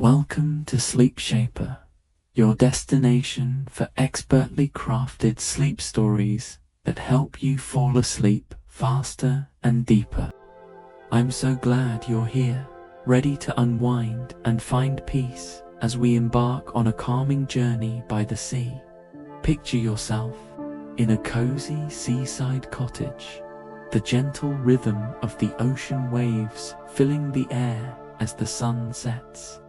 Welcome to Sleep Shaper, your destination for expertly crafted sleep stories that help you fall asleep faster and deeper. I'm so glad you're here, ready to unwind and find peace as we embark on a calming journey by the sea. Picture yourself in a cozy seaside cottage, the gentle rhythm of the ocean waves filling the air as the sun sets,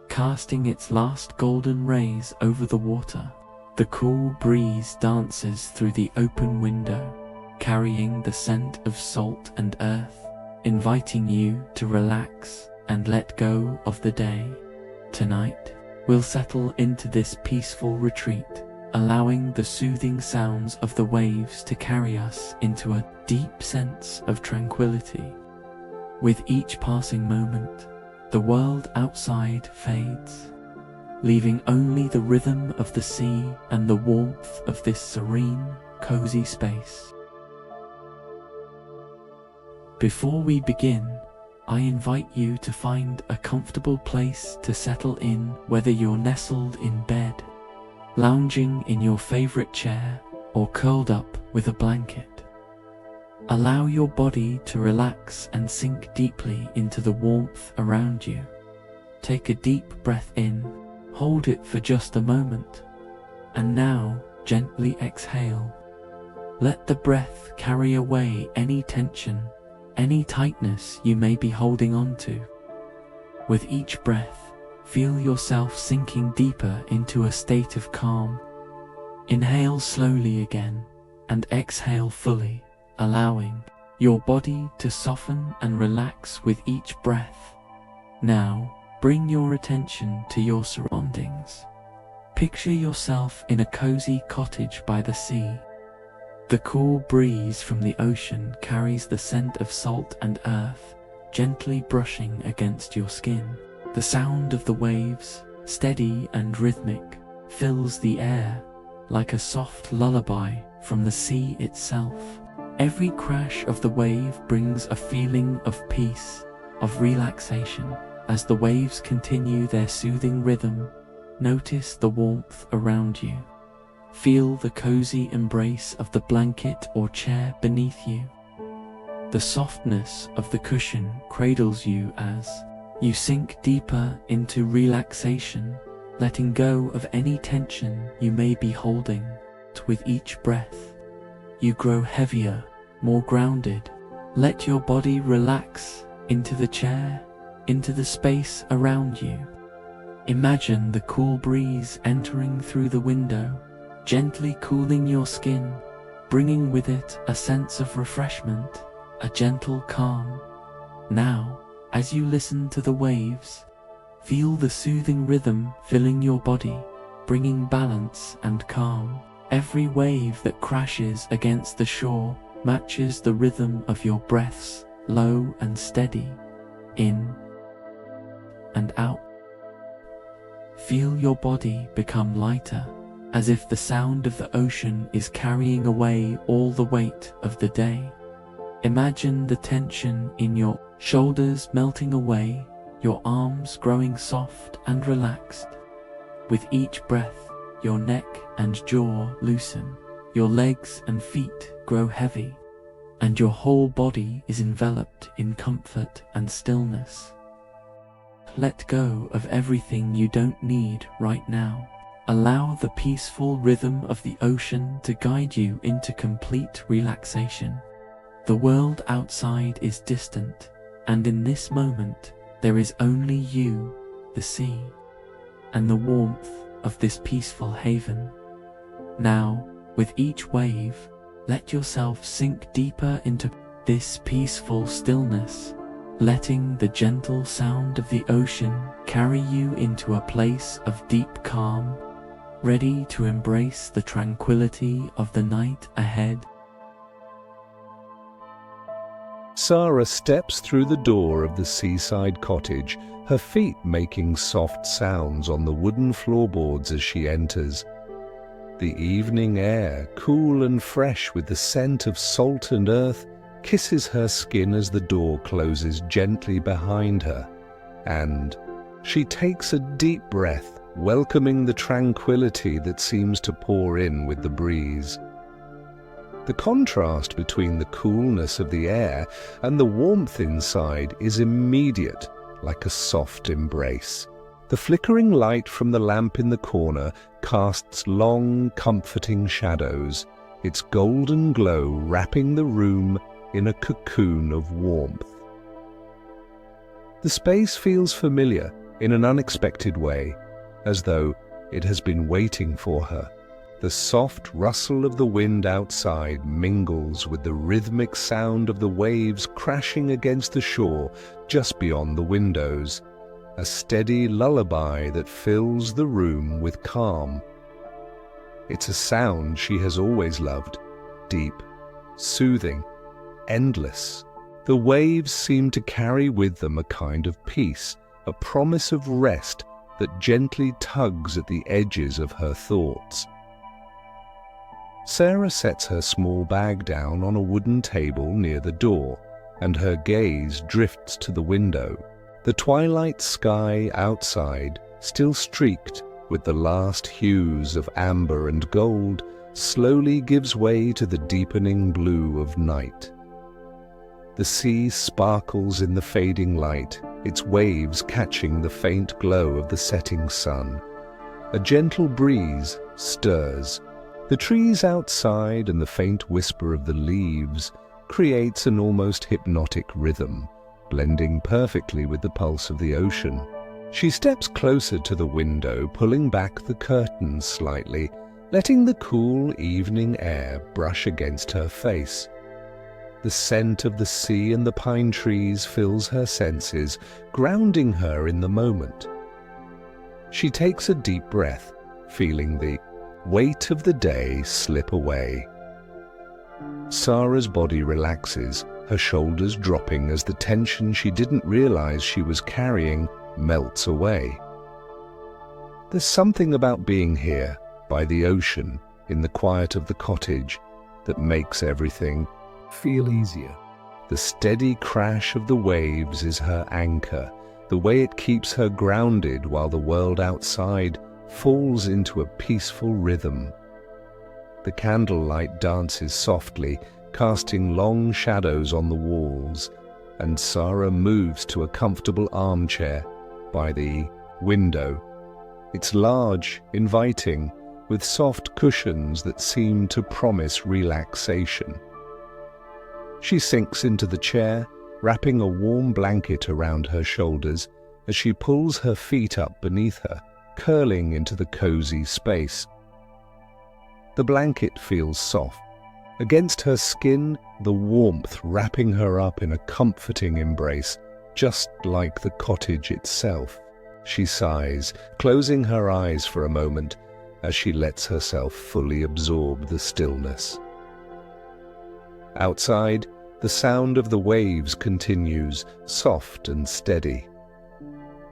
casting its last golden rays over the water. The cool breeze dances through the open window, carrying the scent of salt and earth, inviting you to relax and let go of the day. Tonight, we'll settle into this peaceful retreat, allowing the soothing sounds of the waves to carry us into a deep sense of tranquility. With each passing moment, the world outside fades, leaving only the rhythm of the sea and the warmth of this serene, cozy space. Before we begin, I invite you to find a comfortable place to settle in, whether you're nestled in bed, lounging in your favorite chair, or curled up with a blanket. Allow your body to relax and sink deeply into the warmth around you. Take a deep breath in, hold it for just a moment, and now gently exhale. Let the breath carry away any tension, any tightness you may be holding on to. With each breath, feel yourself sinking deeper into a state of calm. Inhale slowly again, and exhale fully, allowing your body to soften and relax with each breath. Now, bring your attention to your surroundings. Picture yourself in a cozy cottage by the sea. The cool breeze from the ocean carries the scent of salt and earth, gently brushing against your skin. The sound of the waves, steady and rhythmic, fills the air like a soft lullaby from the sea itself. Every crash of the wave brings a feeling of peace, of relaxation. As the waves continue their soothing rhythm, notice the warmth around you. Feel the cozy embrace of the blanket or chair beneath you. The softness of the cushion cradles you as you sink deeper into relaxation, letting go of any tension you may be holding. With each breath, you grow heavier, more grounded. Let your body relax into the chair, into the space around you. Imagine the cool breeze entering through the window, gently cooling your skin, bringing with it a sense of refreshment, a gentle calm. Now, as you listen to the waves, feel the soothing rhythm filling your body, bringing balance and calm. Every wave that crashes against the shore matches the rhythm of your breaths, low and steady, in and out. Feel your body become lighter, as if the sound of the ocean is carrying away all the weight of the day. Imagine the tension in your shoulders melting away, your arms growing soft and relaxed. With each breath, your neck and jaw loosen, your legs and feet grow heavy, and your whole body is enveloped in comfort and stillness. Let go of everything you don't need right now. Allow the peaceful rhythm of the ocean to guide you into complete relaxation. The world outside is distant, and in this moment, there is only you, the sea, and the warmth of this peaceful haven. Now, with each wave, let yourself sink deeper into this peaceful stillness, letting the gentle sound of the ocean carry you into a place of deep calm, ready to embrace the tranquility of the night ahead. Sarah steps through the door of the seaside cottage, her feet making soft sounds on the wooden floorboards as she enters. The evening air, cool and fresh with the scent of salt and earth, kisses her skin as the door closes gently behind her, and She takes a deep breath, welcoming the tranquility that seems to pour in with the breeze. The contrast between the coolness of the air and the warmth inside is immediate, like a soft embrace. The flickering light from the lamp in the corner casts long, comforting shadows, its golden glow wrapping the room in a cocoon of warmth. The space feels familiar in an unexpected way, as though it has been waiting for her. The soft rustle of the wind outside mingles with the rhythmic sound of the waves crashing against the shore just beyond the windows, a steady lullaby that fills the room with calm. It's a sound she has always loved, deep, soothing, endless. The waves seem to carry with them a kind of peace, a promise of rest that gently tugs at the edges of her thoughts. Sarah sets her small bag down on a wooden table near the door, and her gaze drifts to the window. The twilight sky outside, still streaked with the last hues of amber and gold, slowly gives way to the deepening blue of night. The sea sparkles in the fading light, its waves catching the faint glow of the setting sun. A gentle breeze stirs. The trees outside and the faint whisper of the leaves creates an almost hypnotic rhythm, blending perfectly with the pulse of the ocean. She steps closer to the window, pulling back the curtains slightly, letting the cool evening air brush against her face. The scent of the sea and the pine trees fills her senses, grounding her in the moment. She takes a deep breath, feeling the weight of the day slip away. Sarah's body relaxes, her shoulders dropping as the tension she didn't realize she was carrying melts away. There's something about being here, by the ocean, in the quiet of the cottage, that makes everything feel easier. The steady crash of the waves is her anchor, the way it keeps her grounded while the world outside falls into a peaceful rhythm. The candlelight dances softly, casting long shadows on the walls, and Sarah moves to a comfortable armchair by the window. It's large, inviting, with soft cushions that seem to promise relaxation. She sinks into the chair, wrapping a warm blanket around her shoulders as she pulls her feet up beneath her, curling into the cozy space. The blanket feels soft. Against her skin, the warmth wrapping her up in a comforting embrace, just like the cottage itself. She sighs, closing her eyes for a moment as she lets herself fully absorb the stillness. Outside, the sound of the waves continues, soft and steady.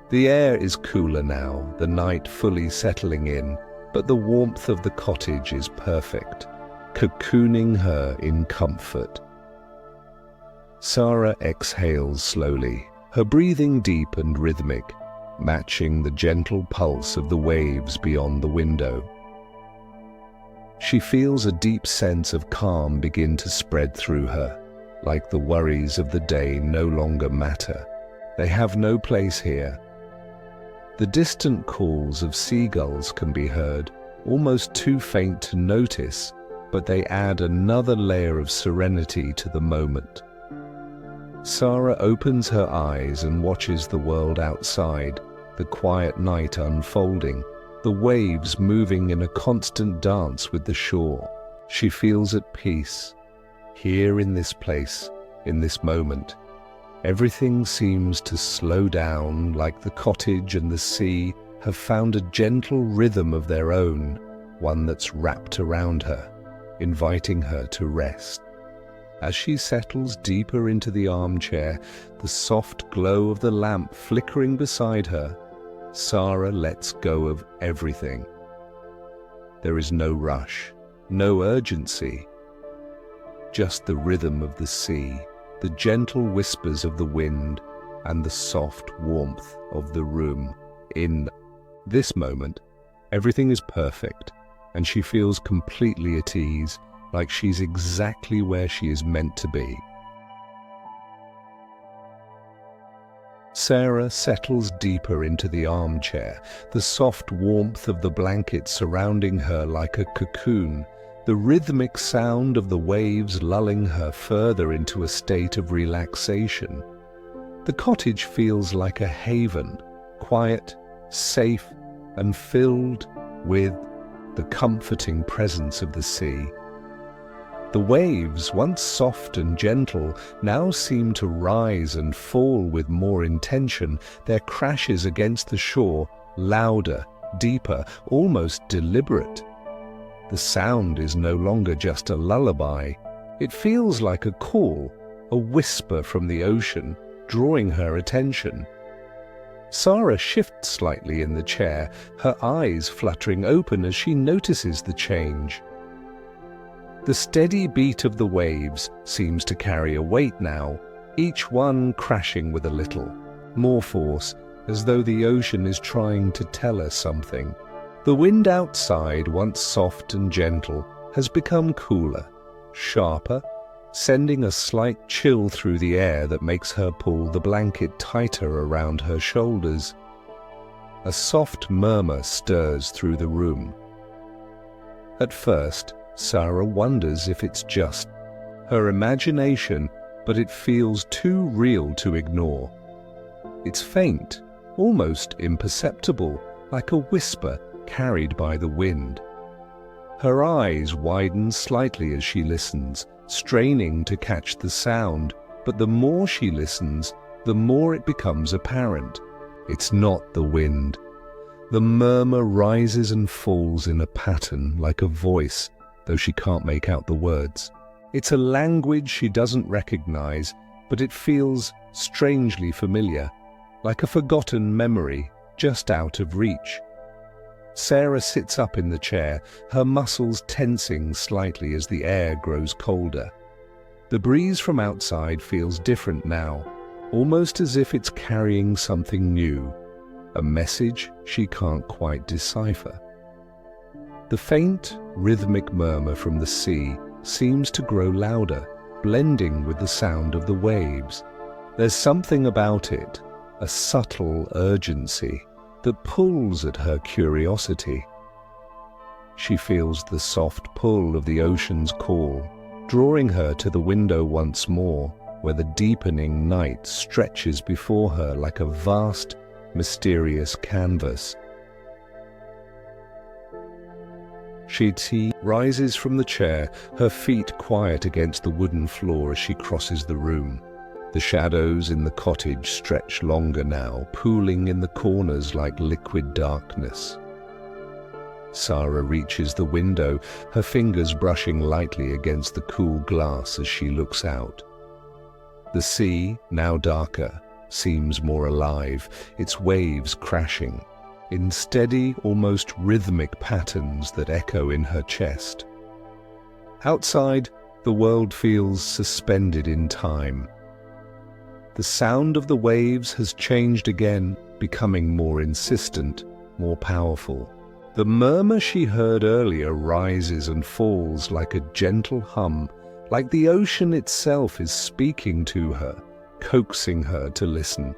The air is cooler now, the night fully settling in, but the warmth of the cottage is perfect, cocooning her in comfort. Sarah exhales slowly, her breathing deep and rhythmic, matching the gentle pulse of the waves beyond the window. She feels a deep sense of calm begin to spread through her, like the worries of the day no longer matter. They have no place here. The distant calls of seagulls can be heard, almost too faint to notice, but they add another layer of serenity to the moment. Sarah opens her eyes and watches the world outside, the quiet night unfolding, the waves moving in a constant dance with the shore. She feels at peace. Here in this place, in this moment, everything seems to slow down, like the cottage and the sea have found a gentle rhythm of their own, one that's wrapped around her, inviting her to rest. As she settles deeper into the armchair, the soft glow of the lamp flickering beside her, Sarah lets go of everything. There is no rush, no urgency, just the rhythm of the sea, the gentle whispers of the wind, and the soft warmth of the room. In this moment, everything is perfect, and she feels completely at ease, like she's exactly where she is meant to be. Sarah settles deeper into the armchair, the soft warmth of the blanket surrounding her like a cocoon, the rhythmic sound of the waves lulling her further into a state of relaxation. The cottage feels like a haven, quiet, safe, and filled with the comforting presence of the sea. The waves, once soft and gentle, now seem to rise and fall with more intention, their crashes against the shore louder, deeper, almost deliberate. The sound is no longer just a lullaby. It feels like a call, a whisper from the ocean, drawing her attention. Sarah shifts slightly in the chair, her eyes fluttering open as she notices the change. The steady beat of the waves seems to carry a weight now, each one crashing with a little more force, as though the ocean is trying to tell us something. The wind outside, once soft and gentle, has become cooler, sharper, sending a slight chill through the air that makes her pull the blanket tighter around her shoulders. A soft murmur stirs through the room. At first, Sarah wonders if it's just her imagination, but it feels too real to ignore. It's faint, almost imperceptible, like a whisper carried by the wind. Her eyes widen slightly as she listens, straining to catch the sound, but the more she listens, the more it becomes apparent. It's not the wind. The murmur rises and falls in a pattern like a voice, though she can't make out the words. It's a language she doesn't recognize, but it feels strangely familiar, like a forgotten memory just out of reach. Sarah sits up in the chair, her muscles tensing slightly as the air grows colder. The breeze from outside feels different now, almost as if it's carrying something new, a message she can't quite decipher. The faint, rhythmic murmur from the sea seems to grow louder, blending with the sound of the waves. There's something about it, a subtle urgency, that pulls at her curiosity. She feels the soft pull of the ocean's call, drawing her to the window once more, where the deepening night stretches before her like a vast, mysterious canvas. She rises from the chair, her feet quiet against the wooden floor as she crosses the room. The shadows in the cottage stretch longer now, pooling in the corners like liquid darkness. Sarah reaches the window, her fingers brushing lightly against the cool glass as she looks out. The sea, now darker, seems more alive, its waves crashing in steady, almost rhythmic patterns that echo in her chest. Outside, the world feels suspended in time. The sound of the waves has changed again, becoming more insistent, more powerful. The murmur she heard earlier rises and falls like a gentle hum, like the ocean itself is speaking to her, coaxing her to listen.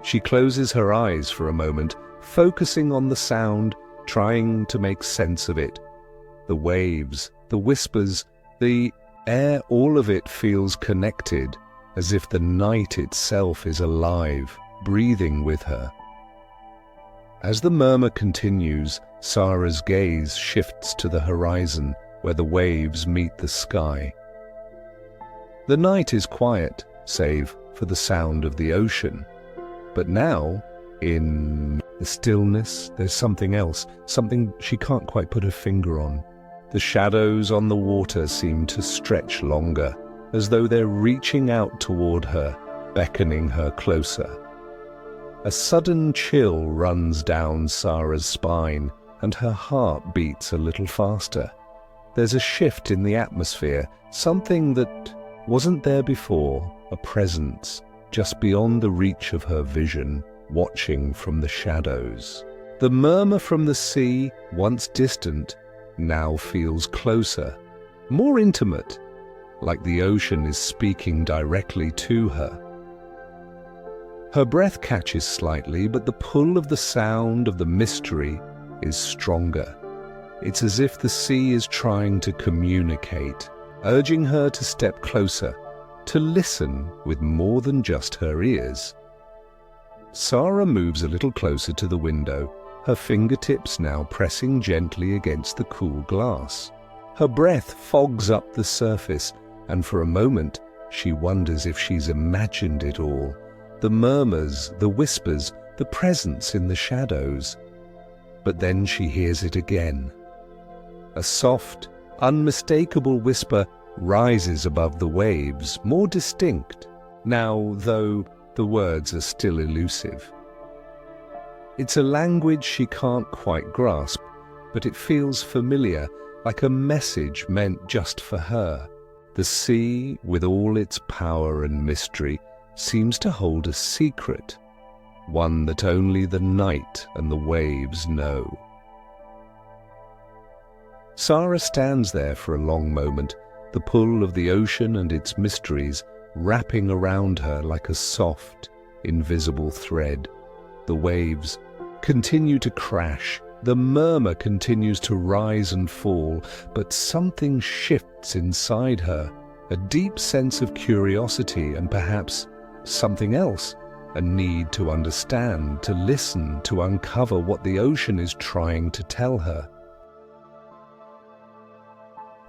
She closes her eyes for a moment, focusing on the sound, trying to make sense of it. The waves, the whispers, the air, all of it feels connected, as if the night itself is alive, breathing with her. As the murmur continues, Sarah's gaze shifts to the horizon, where the waves meet the sky. The night is quiet, save for the sound of the ocean. But now, in the stillness, there's something else, something she can't quite put her finger on. The shadows on the water seem to stretch longer, as though they're reaching out toward her, beckoning her closer. A sudden chill runs down Sarah's spine, and her heart beats a little faster. There's a shift in the atmosphere, something that wasn't there before, a presence just beyond the reach of her vision, watching from the shadows. The murmur from the sea, once distant, now feels closer, more intimate, like the ocean is speaking directly to her. Her breath catches slightly, but the pull of the sound of the mystery is stronger. It's as if the sea is trying to communicate, urging her to step closer, to listen with more than just her ears. Sarah moves a little closer to the window, her fingertips now pressing gently against the cool glass. Her breath fogs up the surface, and for a moment she wonders if she's imagined it all. The murmurs, the whispers, the presence in the shadows. But then she hears it again. A soft, unmistakable whisper rises above the waves, more distinct, now though the words are still elusive. It's a language she can't quite grasp, but it feels familiar, like a message meant just for her. The sea, with all its power and mystery, seems to hold a secret, one that only the night and the waves know. Sarah stands there for a long moment, the pull of the ocean and its mysteries wrapping around her like a soft, invisible thread. The waves continue to crash, the murmur continues to rise and fall, but something shifts inside her, a deep sense of curiosity and perhaps something else, a need to understand, to listen, to uncover what the ocean is trying to tell her.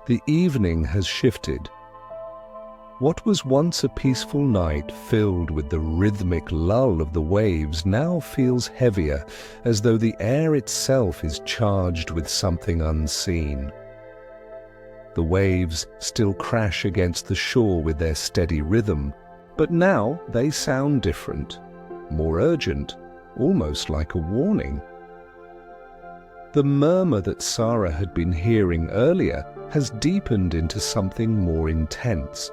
The evening has shifted. What was once a peaceful night filled with the rhythmic lull of the waves now feels heavier, as though the air itself is charged with something unseen. The waves still crash against the shore with their steady rhythm, but now they sound different, more urgent, almost like a warning. The murmur that Sarah had been hearing earlier has deepened into something more intense.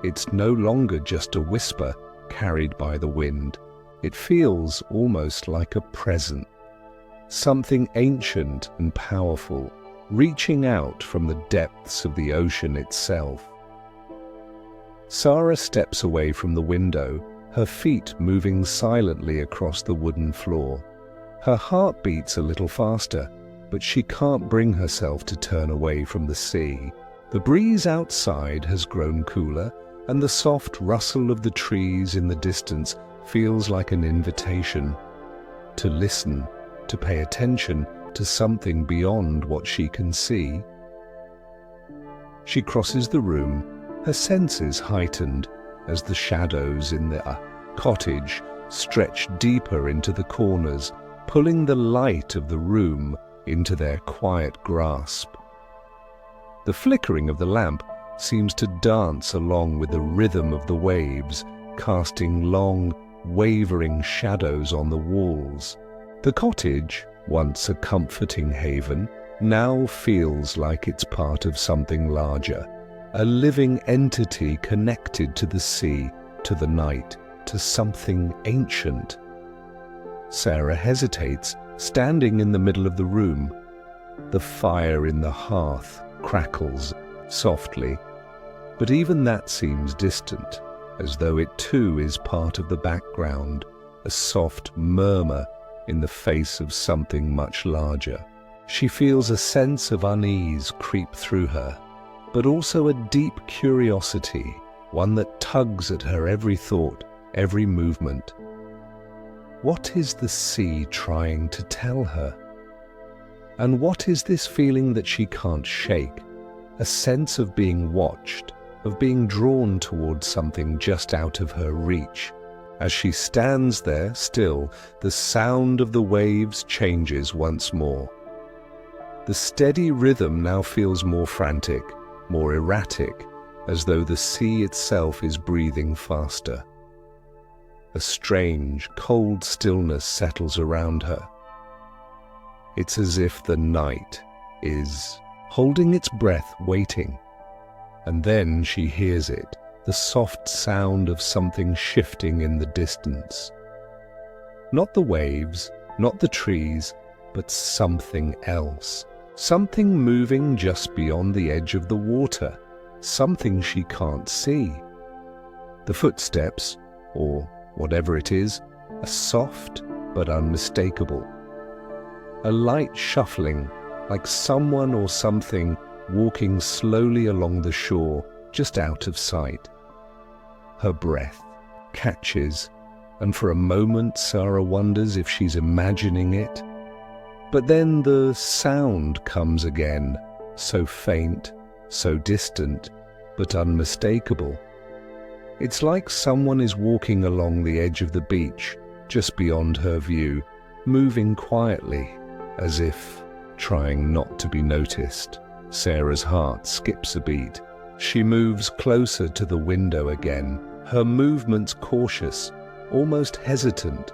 It's no longer just a whisper carried by the wind. It feels almost like a presence, something ancient and powerful, reaching out from the depths of the ocean itself. Sarah steps away from the window, her feet moving silently across the wooden floor. Her heart beats a little faster, but she can't bring herself to turn away from the sea. The breeze outside has grown cooler, and the soft rustle of the trees in the distance feels like an invitation to listen, to pay attention to something beyond what she can see. She crosses the room, her senses heightened as the shadows in the cottage stretch deeper into the corners, pulling the light of the room into their quiet grasp. The flickering of the lamp seems to dance along with the rhythm of the waves, casting long, wavering shadows on the walls. The cottage, once a comforting haven, now feels like it's part of something larger, a living entity connected to the sea, to the night, to something ancient. Sarah hesitates, standing in the middle of the room. The fire in the hearth crackles softly, but even that seems distant, as though it too is part of the background, a soft murmur in the face of something much larger. She feels a sense of unease creep through her, but also a deep curiosity, one that tugs at her every thought, every movement. What is the sea trying to tell her? And what is this feeling that she can't shake? A sense of being watched, of being drawn towards something just out of her reach. As she stands there still, the sound of the waves changes once more. The steady rhythm now feels more frantic, more erratic, as though the sea itself is breathing faster. A strange, cold stillness settles around her. It's as if the night is holding its breath, waiting. And then she hears it, the soft sound of something shifting in the distance. Not the waves, not the trees, but something else. Something moving just beyond the edge of the water. Something she can't see. The footsteps, or whatever it is, are soft but unmistakable. A light shuffling, like someone or something walking slowly along the shore, just out of sight. Her breath catches, and for a moment Sarah wonders if she's imagining it. But then the sound comes again, so faint, so distant, but unmistakable. It's like someone is walking along the edge of the beach, just beyond her view, moving quietly, as if trying not to be noticed. Sarah's heart skips a beat. She moves closer to the window again, her movements cautious, almost hesitant.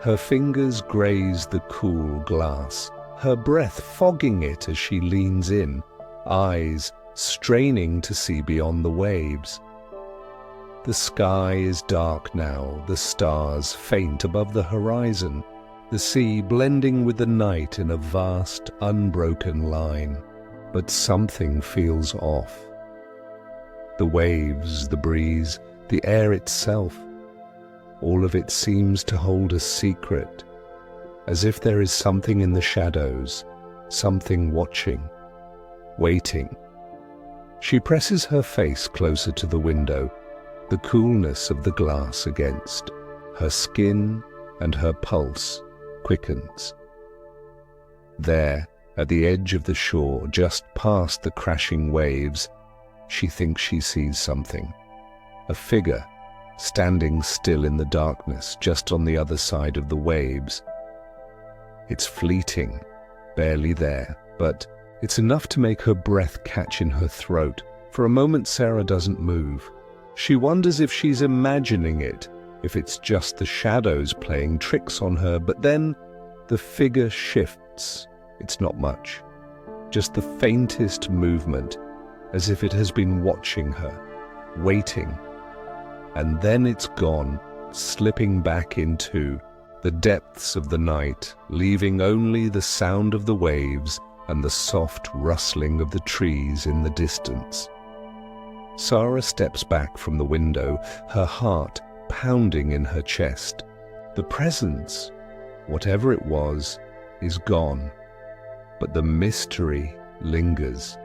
Her fingers graze the cool glass, her breath fogging it as she leans in, eyes straining to see beyond the waves. The sky is dark now, the stars faint above the horizon, the sea blending with the night in a vast, unbroken line. But something feels off. The waves, the breeze, the air itself, all of it seems to hold a secret, as if there is something in the shadows, something watching, waiting. She presses her face closer to the window, the coolness of the glass against her skin, and her pulse quickens. There, at the edge of the shore, just past the crashing waves, she thinks she sees something. A figure, standing still in the darkness, just on the other side of the waves. It's fleeting, barely there, but it's enough to make her breath catch in her throat. For a moment, Sarah doesn't move. She wonders if she's imagining it, if it's just the shadows playing tricks on her, but then the figure shifts. It's not much, just the faintest movement, as if it has been watching her, waiting. And then it's gone, slipping back into the depths of the night, leaving only the sound of the waves and the soft rustling of the trees in the distance. Sarah steps back from the window, her heart pounding in her chest. The presence, whatever it was, is gone, but the mystery lingers.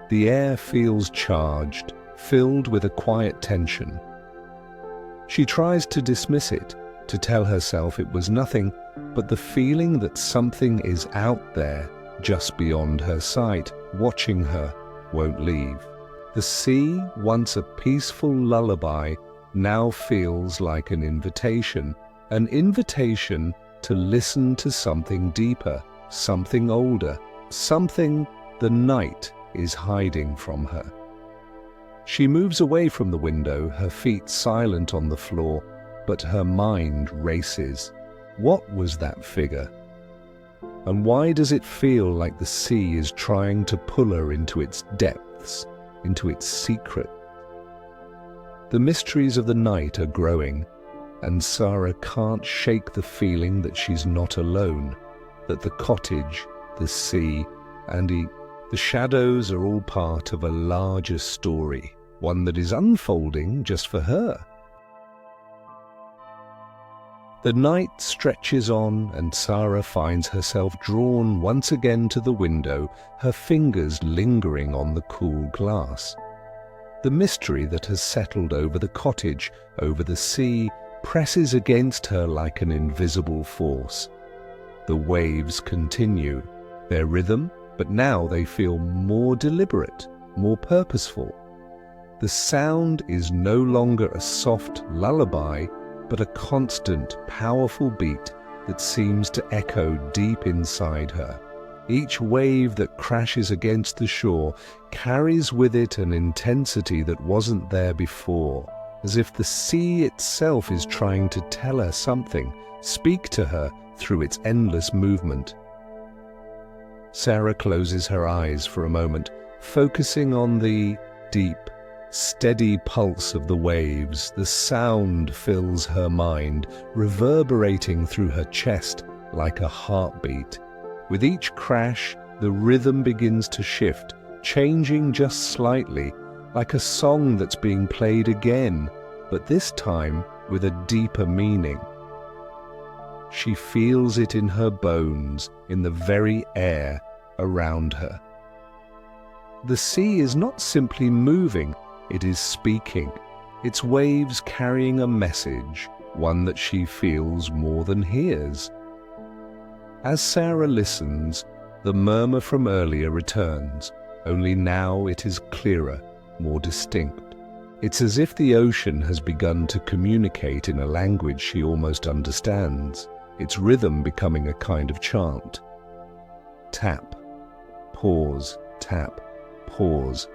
The air feels charged, filled with a quiet tension. She tries to dismiss it, to tell herself it was nothing, but the feeling that something is out there, just beyond her sight, watching her, won't leave. The sea, once a peaceful lullaby, now feels like an invitation to listen to something deeper, something older, something the night is hiding from her. She moves away from the window, her feet silent on the floor, but her mind races. What was that figure? And why does it feel like the sea is trying to pull her into its depths, into its secret? The mysteries of the night are growing, and Sarah can't shake the feeling that she's not alone, that the cottage, the sea, and the shadows are all part of a larger story, one that is unfolding just for her. The night stretches on, and Sarah finds herself drawn once again to the window, her fingers lingering on the cool glass. The mystery that has settled over the cottage, over the sea, presses against her like an invisible force. The waves continue, their rhythm, but now they feel more deliberate, more purposeful. The sound is no longer a soft lullaby, but a constant, powerful beat that seems to echo deep inside her. Each wave that crashes against the shore carries with it an intensity that wasn't there before, as if the sea itself is trying to tell her something, speak to her through its endless movement. Sarah closes her eyes for a moment, focusing on the deep, steady pulse of the waves, the sound fills her mind, reverberating through her chest like a heartbeat. With each crash, the rhythm begins to shift, changing just slightly, like a song that's being played again, but this time with a deeper meaning. She feels it in her bones, in the very air around her. The sea is not simply moving, it is speaking, its waves carrying a message, one that she feels more than hears. As Sarah listens, the murmur from earlier returns, only now it is clearer, more distinct. It's as if the ocean has begun to communicate in a language she almost understands, its rhythm becoming a kind of chant. Tap, pause, tap, pause.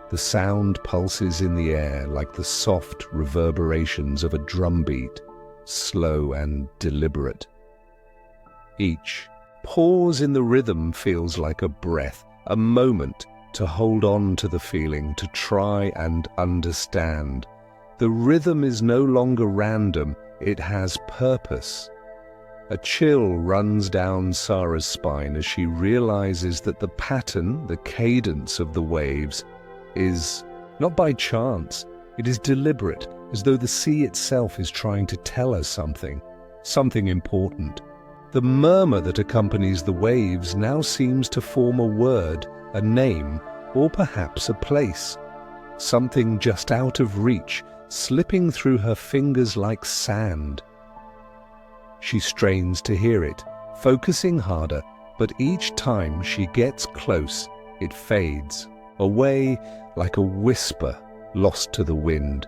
The sound pulses in the air like the soft reverberations of a drumbeat, slow and deliberate. Each pause in the rhythm feels like a breath, a moment to hold on to the feeling, to try and understand. The rhythm is no longer random, it has purpose. A chill runs down Sarah's spine as she realizes that the pattern, the cadence of the waves, is not by chance, it is deliberate, as though the sea itself is trying to tell us something important. The murmur that accompanies the waves now seems to form a word, a name, or perhaps a place. Something just out of reach, slipping through her fingers like sand. She strains to hear it, focusing harder, but each time she gets close, it fades, away like a whisper lost to the wind.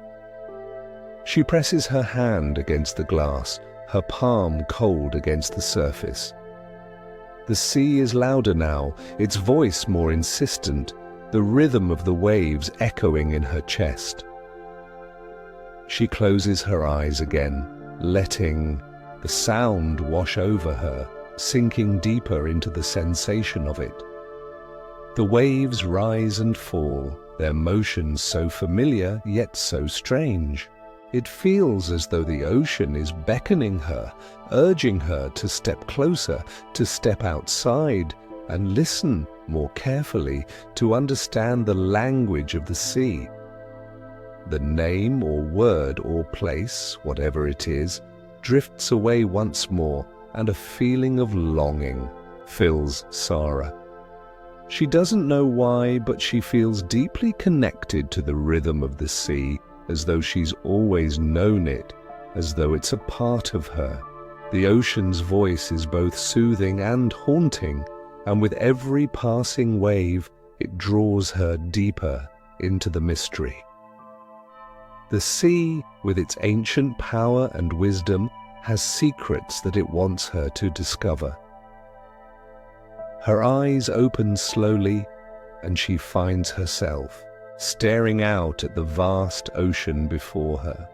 She presses her hand against the glass, her palm cold against the surface. The sea is louder now, its voice more insistent, the rhythm of the waves echoing in her chest. She closes her eyes again, letting the sound wash over her, sinking deeper into the sensation of it. The waves rise and fall, their motion so familiar yet so strange. It feels as though the ocean is beckoning her, urging her to step closer, to step outside and listen more carefully, to understand the language of the sea. The name or word or place, whatever it is, drifts away once more, and a feeling of longing fills Sarah. She doesn't know why, but she feels deeply connected to the rhythm of the sea, as though she's always known it, as though it's a part of her. The ocean's voice is both soothing and haunting, and with every passing wave, it draws her deeper into the mystery. The sea, with its ancient power and wisdom, has secrets that it wants her to discover. Her eyes open slowly, and she finds herself staring out at the vast ocean before her.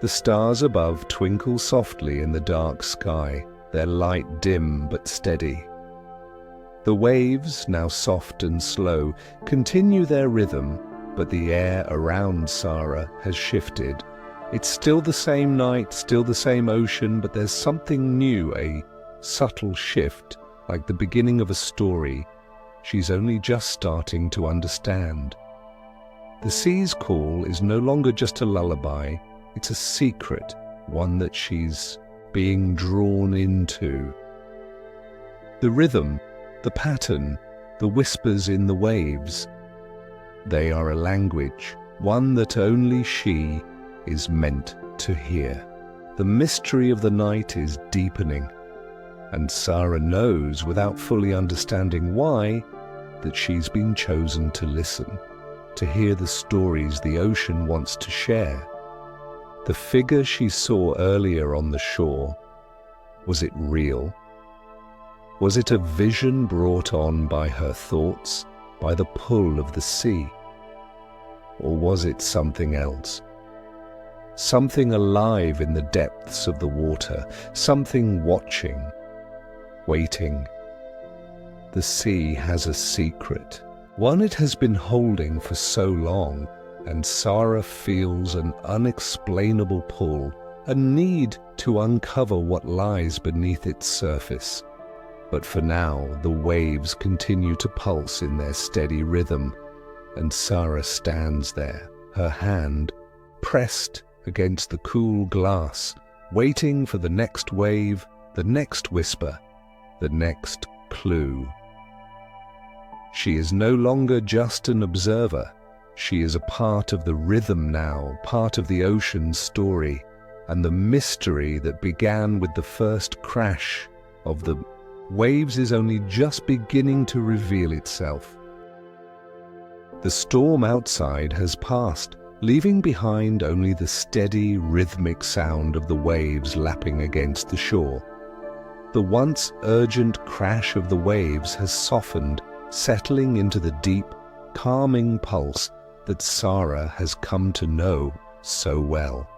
The stars above twinkle softly in the dark sky, their light dim but steady. The waves, now soft and slow, continue their rhythm, but the air around Sarah has shifted. It's still the same night, still the same ocean, but there's something new, a subtle shift, like the beginning of a story she's only just starting to understand. The sea's call is no longer just a lullaby, it's a secret, one that she's being drawn into. The rhythm, the pattern, the whispers in the waves, they are a language, one that only she is meant to hear. The mystery of the night is deepening, and Sarah knows, without fully understanding why, that she's been chosen to listen, to hear the stories the ocean wants to share. The figure she saw earlier on the shore, was it real? Was it a vision brought on by her thoughts, by the pull of the sea? Or was it something else? Something alive in the depths of the water, something watching, waiting. The sea has a secret, one it has been holding for so long, and Sarah feels an unexplainable pull, a need to uncover what lies beneath its surface. But for now, the waves continue to pulse in their steady rhythm, and Sarah stands there, her hand pressed against the cool glass, waiting for the next wave, the next whisper, the next clue. She is no longer just an observer. She is a part of the rhythm now, part of the ocean's story, and the mystery that began with the first crash of the waves is only just beginning to reveal itself. The storm outside has passed, leaving behind only the steady, rhythmic sound of the waves lapping against the shore. The once urgent crash of the waves has softened, settling into the deep, calming pulse that Sarah has come to know so well.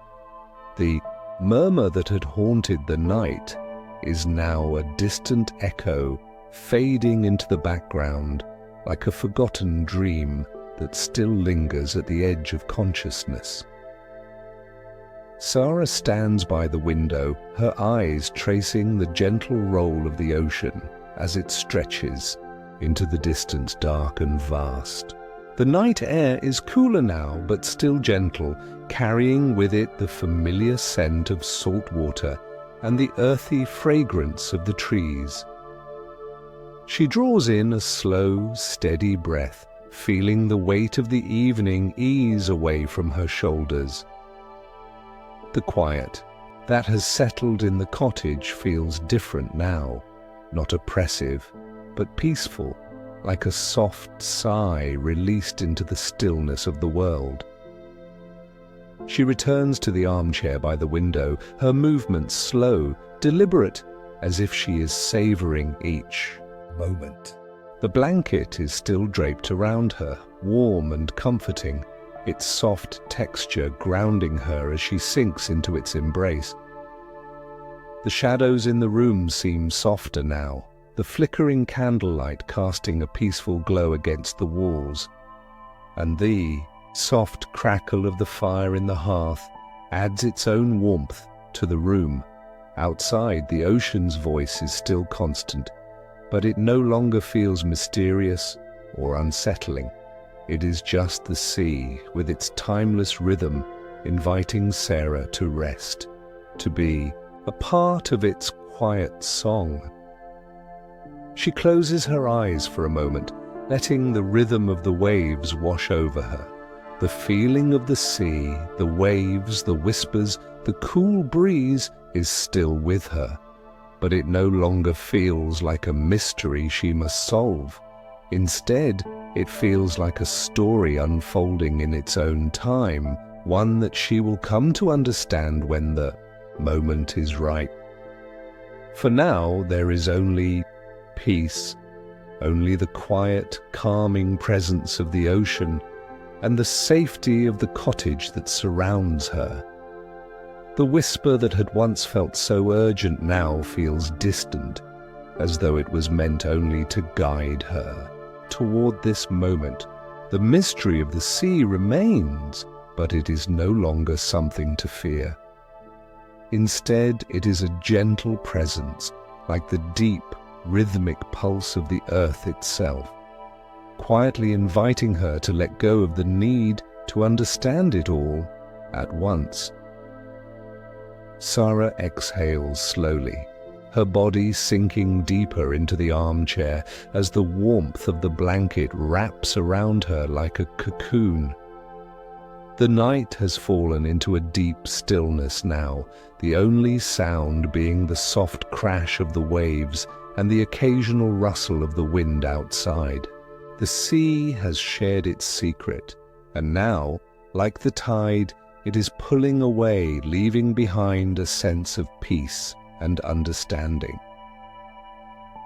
The murmur that had haunted the night is now a distant echo, fading into the background like a forgotten dream that still lingers at the edge of consciousness. Sarah stands by the window, her eyes tracing the gentle roll of the ocean as it stretches into the distance dark and vast. The night air is cooler now, but still gentle, carrying with it the familiar scent of salt water and the earthy fragrance of the trees. She draws in a slow, steady breath, feeling the weight of the evening ease away from her shoulders. The quiet that has settled in the cottage feels different now, not oppressive, but peaceful, like a soft sigh released into the stillness of the world. She returns to the armchair by the window, her movements slow, deliberate, as if she is savoring each moment. The blanket is still draped around her, warm and comforting, its soft texture grounding her as she sinks into its embrace. The shadows in the room seem softer now, the flickering candlelight casting a peaceful glow against the walls, and the soft crackle of the fire in the hearth adds its own warmth to the room. Outside, the ocean's voice is still constant, but it no longer feels mysterious or unsettling. It is just the sea, with its timeless rhythm, inviting Sarah to rest, to be a part of its quiet song. She closes her eyes for a moment, letting the rhythm of the waves wash over her. The feeling of the sea, the waves, the whispers, the cool breeze is still with her, but it no longer feels like a mystery she must solve. Instead, it feels like a story unfolding in its own time, one that she will come to understand when the moment is right. For now, there is only peace, only the quiet, calming presence of the ocean and the safety of the cottage that surrounds her. The whisper that had once felt so urgent now feels distant, as though it was meant only to guide her toward this moment. The mystery of the sea remains, but it is no longer something to fear. Instead, it is a gentle presence, like the deep, rhythmic pulse of the earth itself, quietly inviting her to let go of the need to understand it all at once. Sarah exhales slowly, her body sinking deeper into the armchair as the warmth of the blanket wraps around her like a cocoon. The night has fallen into a deep stillness now, the only sound being the soft crash of the waves and the occasional rustle of the wind outside. The sea has shared its secret, and now, like the tide, it is pulling away, leaving behind a sense of peace and understanding.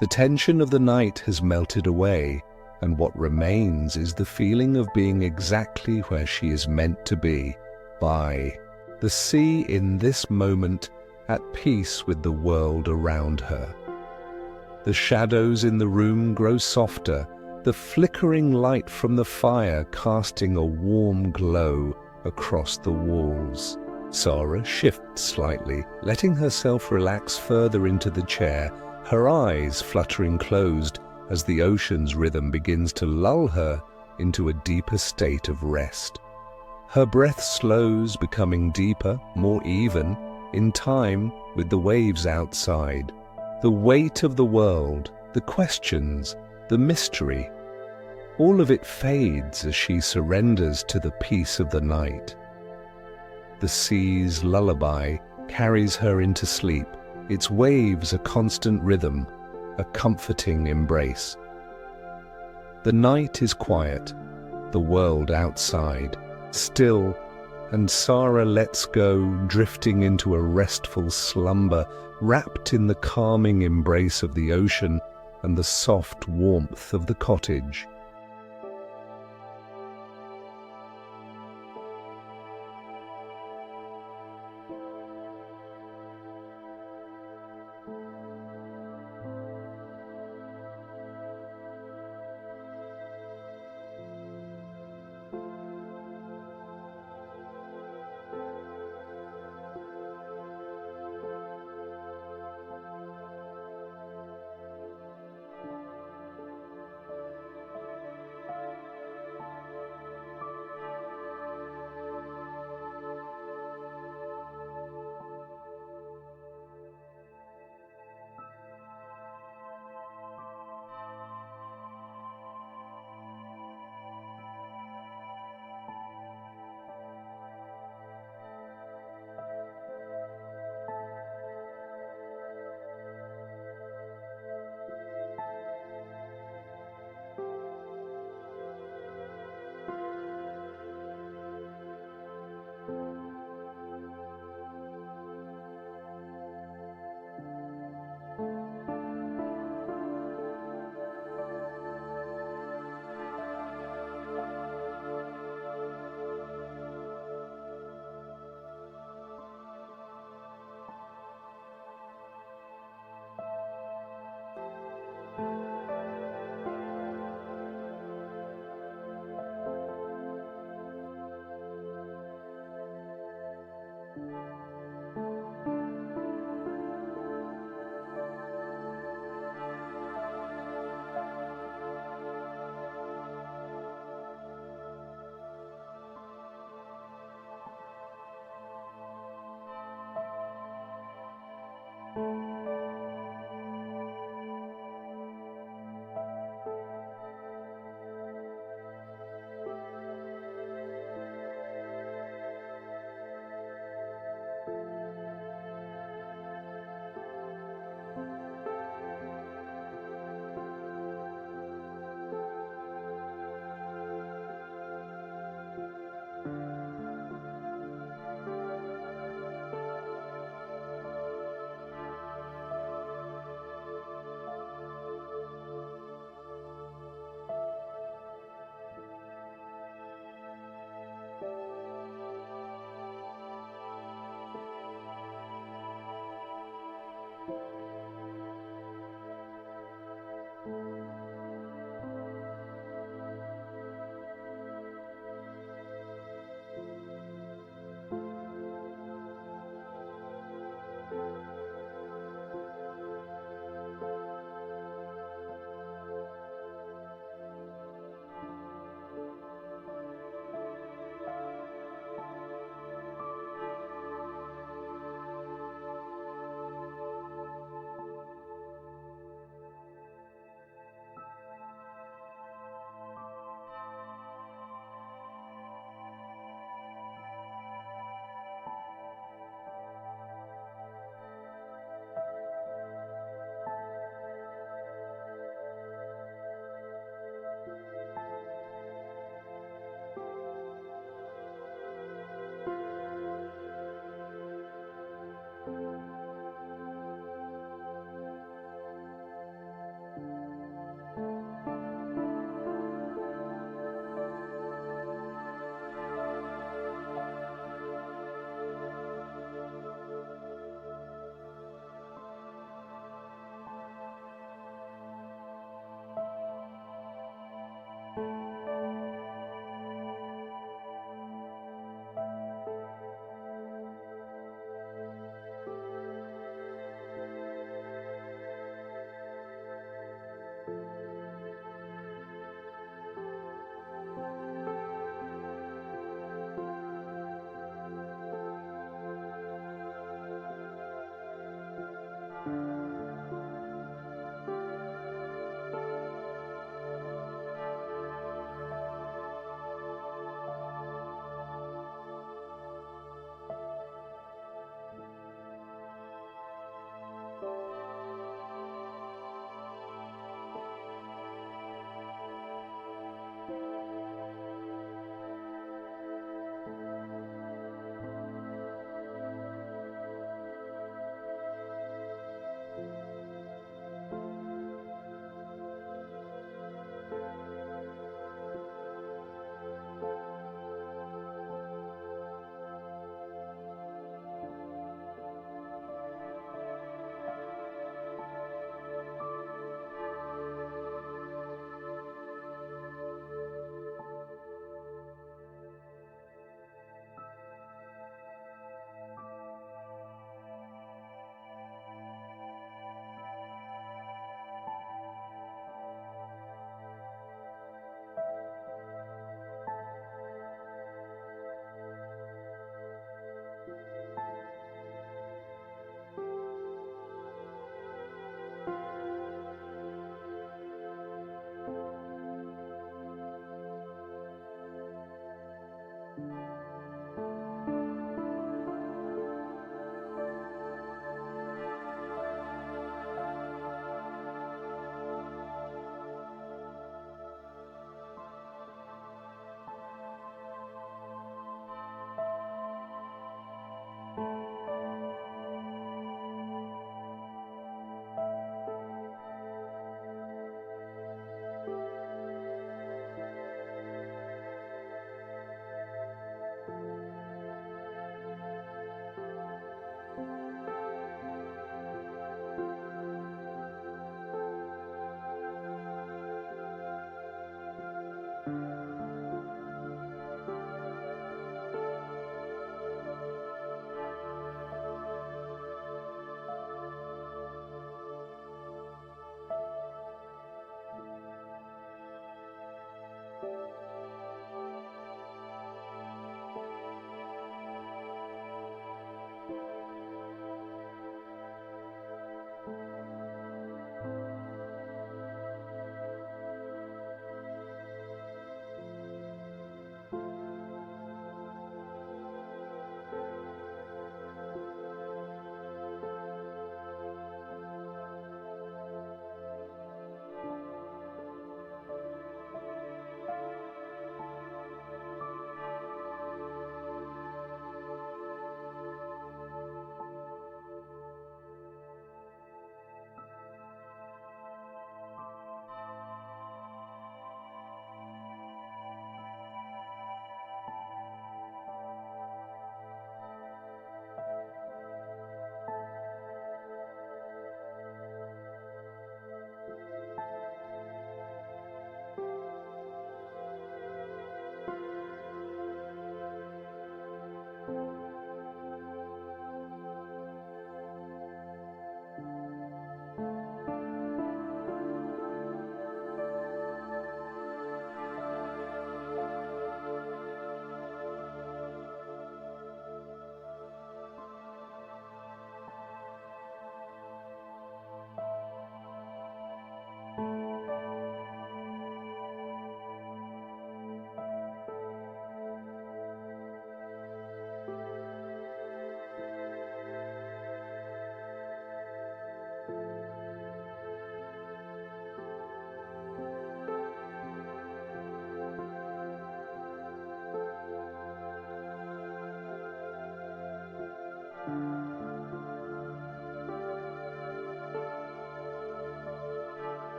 The tension of the night has melted away, and what remains is the feeling of being exactly where she is meant to be, by the sea in this moment, at peace with the world around her. The shadows in the room grow softer, the flickering light from the fire casting a warm glow across the walls. Sarah shifts slightly, letting herself relax further into the chair, her eyes fluttering closed as the ocean's rhythm begins to lull her into a deeper state of rest. Her breath slows, becoming deeper, more even, in time with the waves outside. The weight of the world, the questions, the mystery, all of it fades as she surrenders to the peace of the night. The sea's lullaby carries her into sleep, its waves a constant rhythm, a comforting embrace. The night is quiet, the world outside, still, and Sarah lets go, drifting into a restful slumber, wrapped in the calming embrace of the ocean and the soft warmth of the cottage.